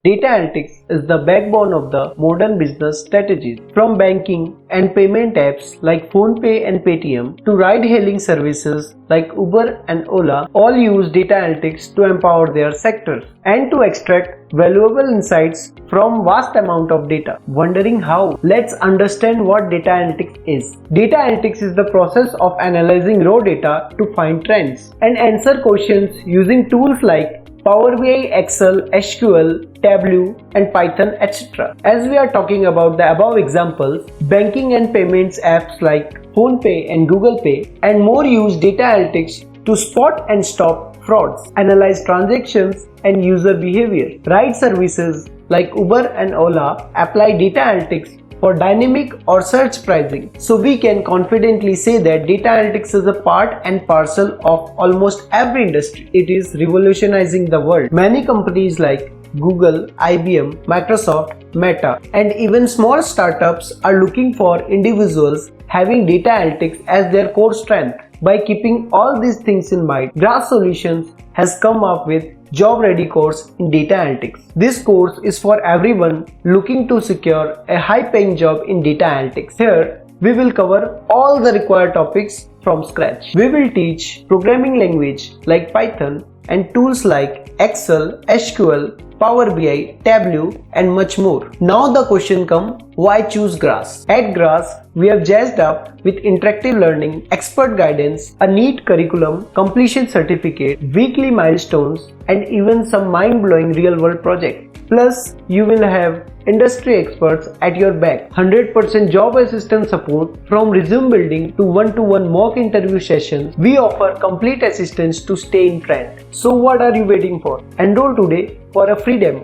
Data analytics is the backbone of the modern business strategies. From banking and payment apps like PhonePe and Paytm to ride-hailing services like Uber and Ola, all use data analytics to empower their sectors and to extract valuable insights from vast amount of data. Wondering how? Let's understand what data analytics is. Data analytics is the process of analyzing raw data to find trends and answer questions using tools like Power BI, Excel, SQL, Tableau and Python, etc. As we are talking about the above examples, banking and payments apps like PhonePe and Google Pay and more use data analytics to spot and stop frauds, analyze transactions and user behavior. Ride services like Uber and Ola apply data analytics for dynamic or search pricing. So we can confidently say that data analytics is a part and parcel of almost every industry. It is revolutionizing the world. Many companies like Google, IBM, Microsoft, Meta, and even small startups are looking for individuals having data analytics as their core strength. By keeping all these things in mind, Grras Solutions has come up with Job Ready course in data analytics. This course is for everyone looking to secure a high-paying job in data analytics. Here, we will cover all the required topics from scratch. We will teach programming language like Python and tools like Excel, SQL, Power BI, Tableau and much more. Now the question comes, why choose Grras? At Grras, we have jazzed up with interactive learning, expert guidance, a neat curriculum, completion certificate, weekly milestones and even some mind-blowing real-world projects. Plus, you will have industry experts at your back, 100% job assistance support from resume building to one-to-one mock interview sessions. We offer complete assistance to stay in trend. So what are you waiting for? Enroll today for a free demo.